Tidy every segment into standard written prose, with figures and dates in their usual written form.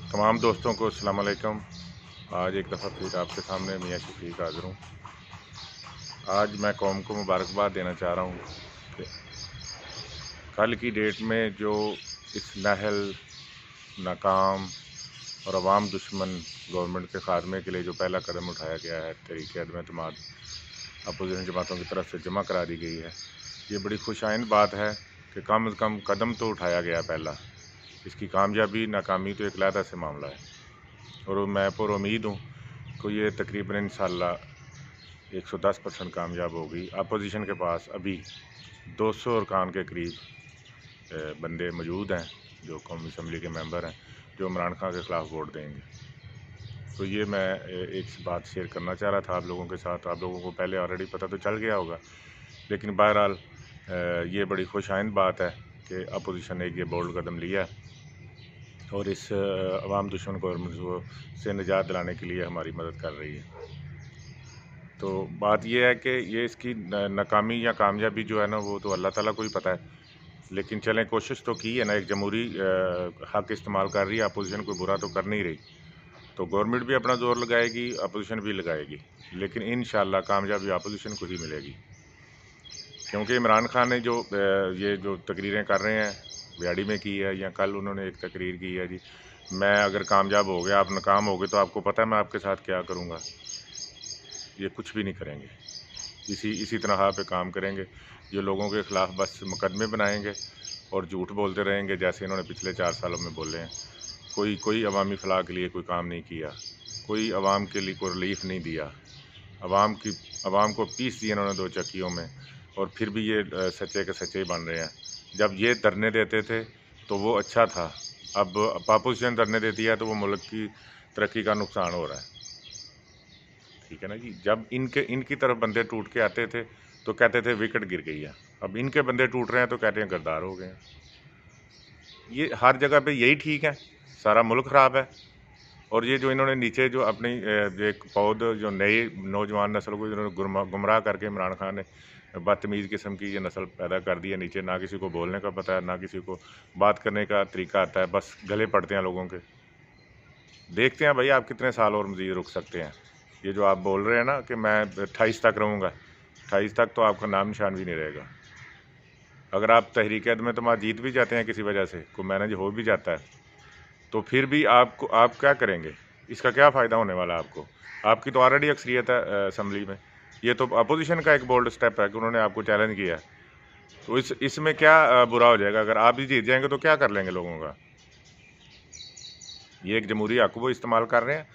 तमाम दोस्तों को अस्सलाम वालेकुम। आज एक दफ़ा फिर आपके सामने मियाँ शफीक हाज़िर हूँ। आज मैं कौम को मुबारकबाद देना चाह रहा हूँ कि कल की डेट में जो इस नाअहल, नाकाम और अवाम दुश्मन गवर्नमेंट के ख़ात्मे के लिए जो पहला कदम उठाया गया है, तहरीक अदम एतमाद अपोजिशन जमातों की तरफ से जमा करा दी गई है। ये बड़ी खुशाइंद बात है कि कम से कम कदम तो उठाया गया पहला। इसकी कामयाबी नाकामी तो एक अलहदा से मामला है और मैं पुर उम्मीद हूँ कि ये तकरीबन इंशाअल्लाह 110% कामयाब होगी। अपोजिशन के पास अभी 200 अरकान के करीब बंदे मौजूद हैं जो कौमी असम्बली के मेंबर हैं, जो इमरान खान के ख़िलाफ़ वोट देंगे। तो ये मैं एक बात शेयर करना चाह रहा था आप लोगों के साथ। आप लोगों को पहले ऑलरेडी पता तो चल गया होगा, लेकिन बहरहाल ये बड़ी खुशाइंद बात है कि अपोजिशन ने ये बोल्ड कदम लिया और इस अवाम दुश्मन गवर्नमेंट से निजात दिलाने के लिए हमारी मदद कर रही है। तो बात यह है कि ये इसकी नाकामी या कामयाबी जो है ना, वो तो अल्लाह ताला को ही पता है, लेकिन चलें कोशिश तो की है ना। एक जमहूरी हक़ इस्तेमाल कर रही है अपोजिशन, कोई बुरा तो कर नहीं रही। तो गवर्नमेंट भी अपना ज़ोर लगाएगी, अपोजिशन भी लगाएगी, लेकिन इंशाअल्लाह कामयाबी अपोजिशन को ही मिलेगी। क्योंकि इमरान खान ने जो ये जो तकरीरें कर रहे हैं, बिहाड़ी में की है या कल उन्होंने एक तकरीर की है जी, मैं अगर कामयाब हो गया, आप नाकाम हो गए तो आपको पता है मैं आपके साथ क्या करूँगा। ये कुछ भी नहीं करेंगे, इसी तनख़ा पे काम करेंगे। ये लोगों के ख़िलाफ़ बस मुकदमे बनाएंगे और झूठ बोलते रहेंगे, जैसे इन्होंने पिछले 4 सालों में बोले हैं। कोई अवामी फ़लाह के लिए कोई काम नहीं किया, कोई अवाम के लिए कोई रिलीफ नहीं दिया। अवाम को पीस दिया इन्होंने 2 चक्कियों में, और फिर भी ये सच्चे के सच्चे ही बन रहे हैं। जब ये धरने देते थे तो वो अच्छा था, अब अपोजिशन धरने देती है तो वो मुल्क की तरक्की का नुकसान हो रहा है। ठीक है ना जी। जब इनकी तरफ बंदे टूट के आते थे तो कहते थे विकेट गिर गई है, अब इनके बंदे टूट रहे हैं तो कहते हैं गद्दार हो गए हैं। ये हर जगह पे यही ठीक है, सारा मुल्क ख़राब है। और ये जो इन्होंने नीचे जो अपनी एक पौध जो नई नौजवान नस्ल को इन्होंने गुमराह करके इमरान खान ने बदतमीज़ किस्म की ये नस्ल पैदा कर दी है नीचे। ना किसी को बोलने का पता है, ना किसी को बात करने का तरीका आता है, बस गले पड़ते हैं लोगों के। देखते हैं भाई आप कितने साल और मज़ीद रुक सकते हैं। ये जो आप बोल रहे हैं ना कि मैं 28 तक रहूँगा, 28 तक तो आपका नाम निशान भी नहीं रहेगा। अगर आप तहरीक अदम एतमाद जीत भी जाते हैं किसी वजह से, कोई मैनेज हो भी जाता है, तो फिर भी आप क्या करेंगे? इसका क्या फ़ायदा होने वाला है आपको? आपकी तो ऑलरेडी अक्सरियत है असम्बली में। ये तो अपोजिशन का एक बोल्ड स्टेप है कि उन्होंने आपको चैलेंज किया है। तो इसमें क्या बुरा हो जाएगा? अगर आप भी जीत जाएंगे तो क्या कर लेंगे लोगों का? ये एक जमहूरी हक़ वो इस्तेमाल कर रहे हैं।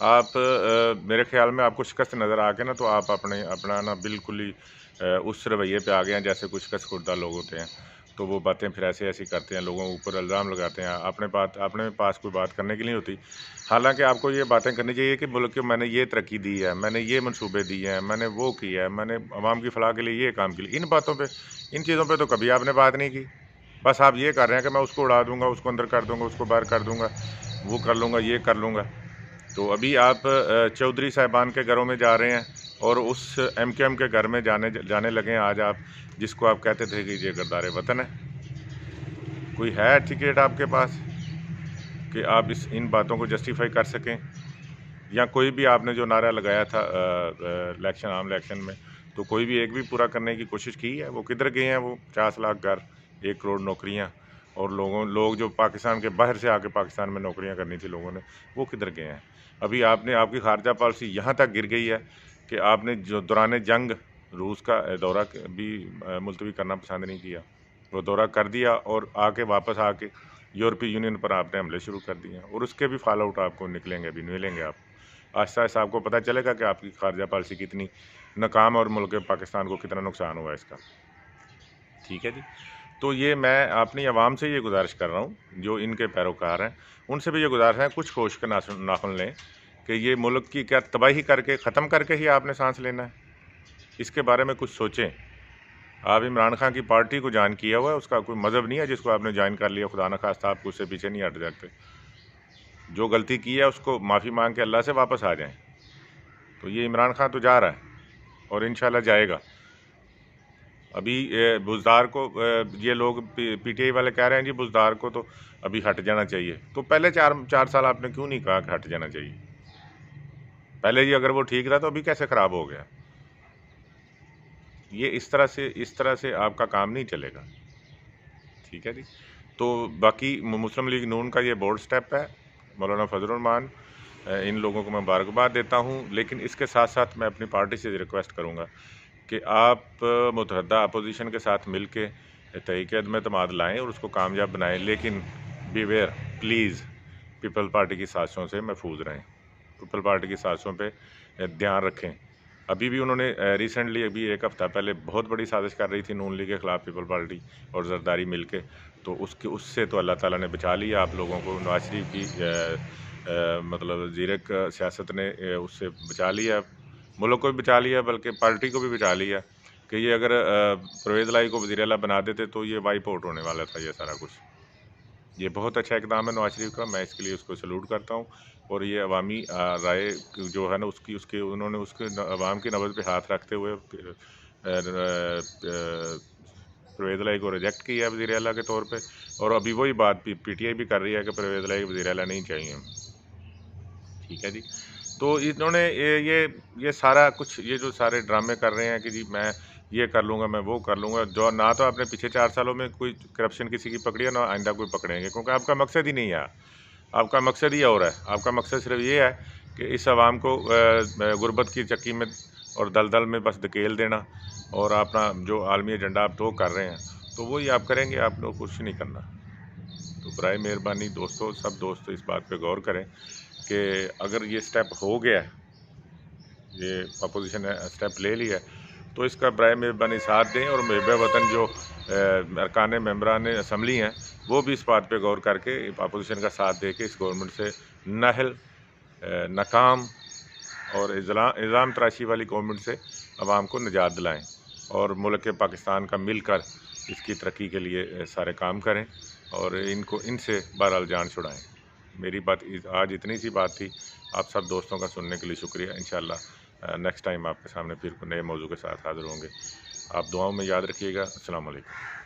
आप मेरे ख़्याल में आपको शिकस्त नज़र आ के ना, तो आप अपना ना बिल्कुल ही उस रवैये पे आ गए हैं जैसे कुछ शिकस्त खुर्दा लोग होते हैं। तो वो बातें फिर ऐसी करते हैं, लोगों के ऊपर इल्ज़ाम लगाते हैं। अपने पास कोई बात करने की नहीं होती। हालांकि आपको ये बातें करनी चाहिए कि बोलो कि मैंने ये तरक्की दी है, मैंने ये मनसूबे दिए हैं, मैंने वो किया है, मैंने अवाम की फ़लाह के लिए ये काम किया। इन बातों पर, इन चीज़ों पर तो कभी आपने बात नहीं की। बस आप ये कर रहे हैं कि मैं उसको उड़ा दूँगा, उसको अंदर कर दूँगा, उसको बाहर कर दूँगा, वो कर लूँगा, ये कर लूँगा। तो अभी आप चौधरी साहिबान के घरों में जा रहे हैं और उस एमकेएम के घर में जाने लगे हैं आज आप, जिसको आप कहते थे कि ये गद्दार वतन है। कोई है एथिकेट आपके पास कि आप इन बातों को जस्टिफाई कर सकें? या कोई भी आपने जो नारा लगाया था आम इलेक्शन में, तो कोई भी एक भी पूरा करने की कोशिश की है? वो किधर गए हैं? वो 50 लाख घर, 1 करोड़ नौकरियां, और लोग जो पाकिस्तान के बाहर से आके पाकिस्तान में नौकरियां करनी थी लोगों ने, वो किधर गए हैं? अभी आपकी खारजा पॉलिसी यहाँ तक गिर गई है कि आपने जो दौरान जंग रूस का दौरा भी मुलतवी करना पसंद नहीं किया। वो दौरा कर दिया और वापस आके यूरोपीय यूनियन पर आपने हमले शुरू कर दिए हैं, और उसके भी फॉल आउट आपको मिलेंगे आप। आहिस्ता आहिस्ता आपको पता चलेगा कि आपकी खारजा पॉलिसी कितनी नाकाम और मुल्क पाकिस्तान को कितना नुकसान हुआ इसका। ठीक है जी। तो ये मैं अपनी आवाम से ये गुजारिश कर रहा हूँ, जो इनके पैरोकार हैं, उनसे भी ये गुजारिश है, कुछ होश का नाखुन लें कि ये मुल्क की क्या तबाही करके ख़त्म करके ही आपने सांस लेना है। इसके बारे में कुछ सोचें। आप इमरान खान की पार्टी को ज्वाइन किया हुआ है, उसका कोई मज़हब नहीं है जिसको आपने ज्वाइन कर लिया, खुदा न खास्ता आप उससे पीछे नहीं हट सकते। जो गलती की है उसको माफ़ी मांग के अल्लाह से वापस आ जाएं। तो ये इमरान खान तो जा रहा है और इंशाल्लाह जाएगा। अभी बुज़दार को ये लोग पीटीआई वाले कह रहे हैं जी बुज़दार को तो अभी हट जाना चाहिए। तो पहले 4 साल आपने क्यों नहीं कहा कि हट जाना चाहिए? पहले ही अगर वो ठीक था तो अभी कैसे ख़राब हो गया? ये इस तरह से आपका काम नहीं चलेगा। ठीक है जी। तो बाकी मुस्लिम लीग नून का ये बोल्ड स्टेप है। मौलाना फजलुर रहमान इन लोगों को मैं मुबारकबाद देता हूँ, लेकिन इसके साथ साथ मैं अपनी पार्टी से रिक्वेस्ट करूँगा कि आप मुतहद्दा अपोजिशन के साथ मिल के तहरीक-ए-अदम-ए-एतमाद लाएँ और उसको कामयाब बनाएँ, लेकिन बीवेयर प्लीज़ पीपल पार्टी की साजिशों से महफूज रहें। पीपल पार्टी की साजिशों पे ध्यान रखें। अभी भी उन्होंने रिसेंटली अभी 1 हफ़्ता पहले बहुत बड़ी साजिश कर रही थी नून लीग के ख़िलाफ़ पीपल पार्टी और ज़रदारी मिल के, तो उससे तो अल्लाह ताला ने बचा लिया आप लोगों को। नवाज़ शरीफ की मतलब ज़ीरक सियासत ने उससे बचा लिया, मुल्क को भी बचा लिया, बल्कि पार्टी को भी बचा लिया कि ये अगर परवेज़ लाई को वज़ीर आला बना देते तो ये वाइप आउट होने वाला था ये सारा कुछ। ये बहुत अच्छा इक़दाम है नवाज़ शरीफ का, मैं इसके लिए उसको सैल्यूट करता हूँ। और ये अवामी राय जो है ना उसके उन्होंने उसके अवाम की नब्ज़ पे हाथ रखते हुए परवेज़ लाई को रिजेक्ट किया वज़ीर आला के तौर पे, और अभी वही बात पीटीआई भी कर रही है कि परवेज़ लाई वज़ीर आला नहीं चाहिए। ठीक है जी। तो इन्होंने ये सारा कुछ ये जो सारे ड्रामे कर रहे हैं कि जी मैं ये कर लूँगा, मैं वो कर लूँगा, जो ना तो आपने पिछले 4 सालों में कोई करप्शन किसी की पकड़ी है, ना आइंदा कोई पकड़ेंगे, क्योंकि आपका मकसद ही नहीं है। आपका मकसद ही और है। आपका मकसद सिर्फ ये है कि इस आवाम को गुर्बत की चक्की में और दलदल में बस धकेल देना, और अपना जो आलमी एजेंडा आप तो कर रहे हैं, तो वही आप करेंगे, आपने कुछ नहीं करना। तो बराए मेहरबानी दोस्तों, सब दोस्त इस बात पे गौर करें कि अगर ये स्टेप हो गया, ये अपोजिशन ने स्टेप ले लिया, तो इसका बराए मेहरबानी साथ दें, और महब वतन जो अरकान मेंबरान असम्बली हैं वो भी इस बात पे गौर करके अपोजिशन का साथ दे के इस गवर्नमेंट से नाअहल, नाकाम और इल्ज़ाम तराशी वाली गवर्नमेंट से आवाम को निजात दिलाएँ, और मुल्क पाकिस्तान का मिलकर इसकी तरक्की के लिए सारे काम करें, और इनसे बहरहाल जान छुड़ाएँ। मेरी बात आज इतनी सी बात थी। आप सब दोस्तों का सुनने के लिए शुक्रिया। इंशाअल्लाह नेक्स्ट टाइम आपके सामने फिर नए मौजू के साथ हाज़िर होंगे। आप दुआओं में याद रखिएगा। अस्सलाम वालेकुम।